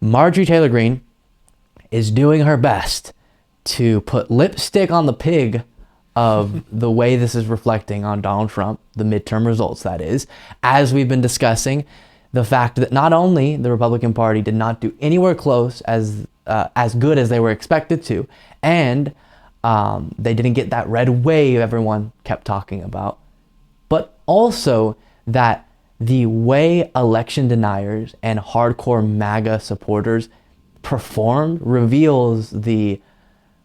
Marjorie Taylor Greene is doing her best to put lipstick on the pig of the way this is reflecting on Donald Trump, the midterm results, that is, as we've been discussing, the fact that not only the Republican Party did not do anywhere close as good as they were expected to, and they didn't get that red wave everyone kept talking about, but also that the way election deniers and hardcore MAGA supporters performed reveals the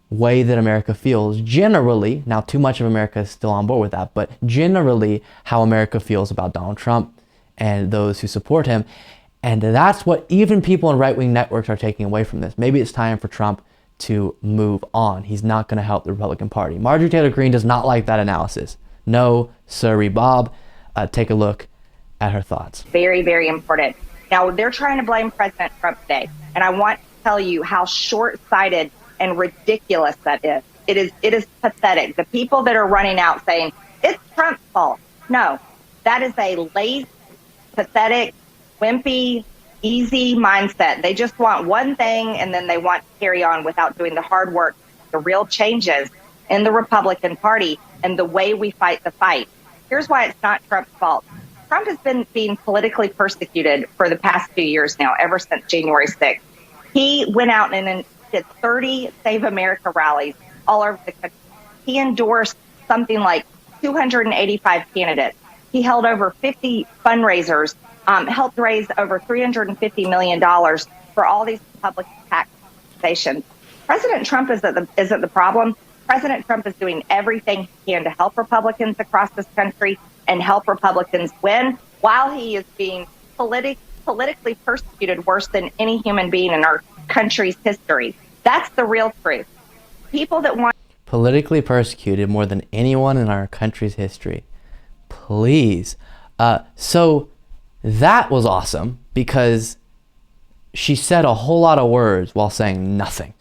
way that America feels generally. Now, too much of America is still on board with that, but generally how America feels about Donald Trump and those who support him. And that's what even people in right-wing networks are taking away from this. Maybe it's time for Trump to move on. He's not going to help the Republican Party. Marjorie Taylor Greene does not like that analysis. No, sorry, Bob. Take a look at her thoughts. Very, very important. Now, they're trying to blame President Trump today, and I want to tell you how short-sighted and ridiculous that is. It is pathetic. The people that are running out saying, it's Trump's fault. No, that is a lazy, pathetic, wimpy, easy mindset. They just want one thing, and then they want to carry on without doing the hard work, the real changes in the Republican Party and the way we fight the fight. Here's why it's not Trump's fault. Trump has been being politically persecuted for the past 2 years now, ever since January 6th. He went out and did 30 Save America rallies all over the country. He endorsed something like 285 candidates. He held over 50 fundraisers, helped raise over $350 million for all these public taxations. President Trump isn't the problem. President Trump is doing everything he can to help Republicans across this country and help Republicans win while he is being politically persecuted worse than any human being in our country's history. That's the real truth. People that want politically persecuted more than anyone in our country's history. Please. So that was awesome because she said a whole lot of words while saying nothing.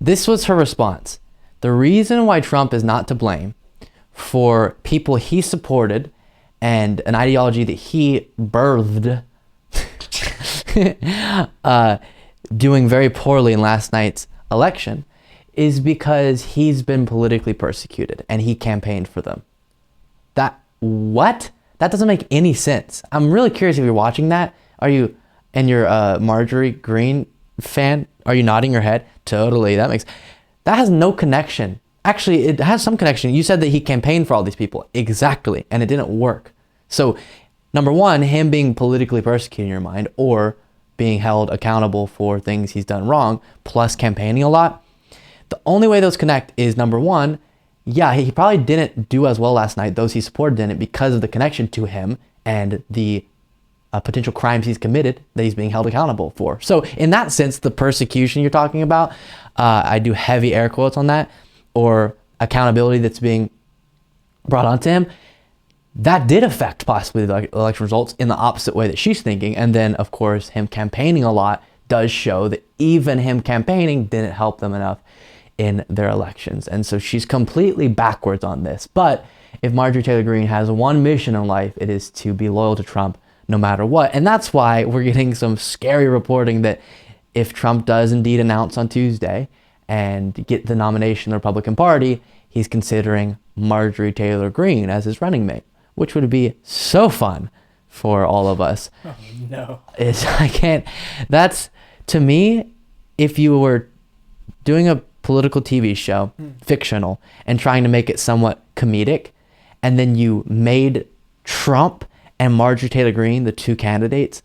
This was her response. The reason why Trump is not to blame for people he supported and an ideology that he birthed doing very poorly in last night's election is because he's been politically persecuted and he campaigned for them. What? That doesn't make any sense. I'm really curious if you're watching that. Are you, and you're a Marjorie Greene fan? Are you nodding your head? Totally. That has no connection. Actually, it has some connection. You said that he campaigned for all these people. Exactly. And it didn't work. So, number one, him being politically persecuted in your mind or being held accountable for things he's done wrong, plus campaigning a lot. The only way those connect is, number one, yeah, he probably didn't do as well last night. Those he supported didn't because of the connection to him and the potential crimes he's committed that he's being held accountable for. So in that sense, the persecution you're talking about, I do heavy air quotes on that, or accountability that's being brought onto him, that did affect possibly the election results in the opposite way that she's thinking. And then, of course, him campaigning a lot does show that even him campaigning didn't help them enough in their elections. And so she's completely backwards on this. But if Marjorie Taylor Greene has one mission in life, it is to be loyal to Trump no matter what. And that's why we're getting some scary reporting that if Trump does indeed announce on Tuesday and get the nomination in the Republican Party, he's considering Marjorie Taylor Greene as his running mate, which would be so fun for all of us. Oh, no. That's, to me, if you were doing a political TV show, fictional, and trying to make it somewhat comedic, and then you made Trump and Marjorie Taylor Greene the two candidates,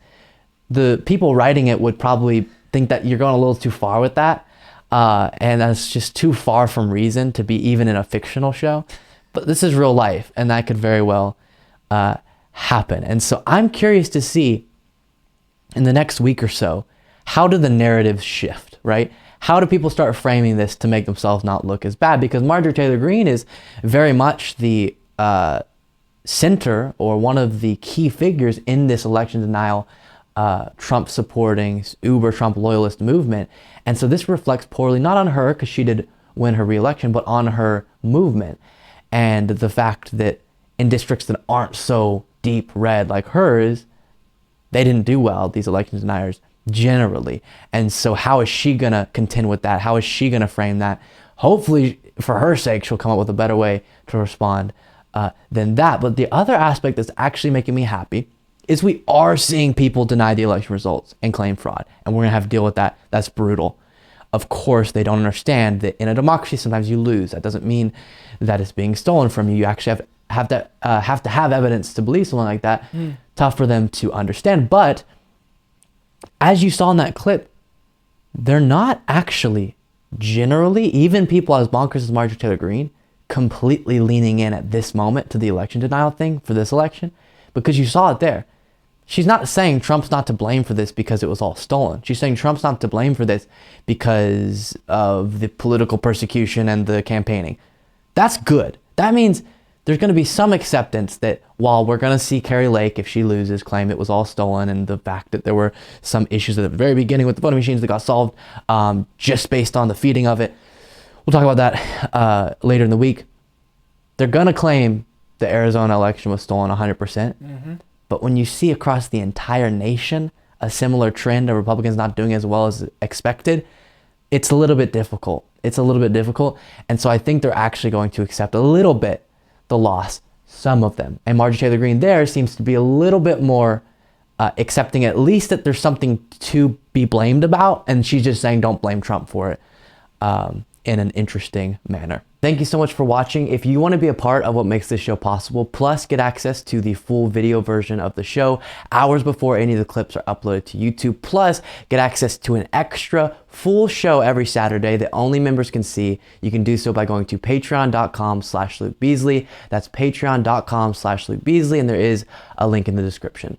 the people writing it would probably think that you're going a little too far with that. And that's just too far from reason to be even in a fictional show. But this is real life, and that could very well happen. And so I'm curious to see in the next week or so, how do the narratives shift, right? How do people start framing this to make themselves not look as bad? Because Marjorie Taylor Greene is very much the center or one of the key figures in this election denial, Trump supporting, uber Trump loyalist movement. And so this reflects poorly, not on her, because she did win her reelection, but on her movement. And the fact that in districts that aren't so deep red like hers, they didn't do well, these election deniers generally. And so how is she going to contend with that? How is she going to frame that? Hopefully, for her sake, she'll come up with a better way to respond than that. But the other aspect that's actually making me happy is we are seeing people deny the election results and claim fraud. And we're going to have to deal with that. That's brutal. Of course, they don't understand that in a democracy, sometimes you lose. That doesn't mean that it's being stolen from you. You actually have to have evidence to believe something like that. Tough for them to understand. But as you saw in that clip, they're not actually generally, even people as bonkers as Marjorie Taylor Greene, completely leaning in at this moment to the election denial thing for this election, because you saw it there. She's not saying Trump's not to blame for this because it was all stolen. She's saying Trump's not to blame for this because of the political persecution and the campaigning. That's good. That means there's going to be some acceptance that while we're going to see Carrie Lake, if she loses, claim it was all stolen, and the fact that there were some issues at the very beginning with the voting machines that got solved just based on the feeding of it. We'll talk about that later in the week. They're going to claim the Arizona election was stolen 100%. But when you see across the entire nation a similar trend of Republicans not doing as well as expected, it's a little bit difficult. It's a little bit difficult. And so I think they're actually going to accept a little bit the loss, some of them. And Marjorie Taylor Greene there seems to be a little bit more accepting at least that there's something to be blamed about. And she's just saying, don't blame Trump for it in an interesting manner. Thank you so much for watching. If you want to be a part of what makes this show possible, plus get access to the full video version of the show hours before any of the clips are uploaded to YouTube, plus get access to an extra full show every Saturday that only members can see, you can do so by going to patreon.com/Luke Beasley. That's patreon.com/Luke Beasley, and there is a link in the description.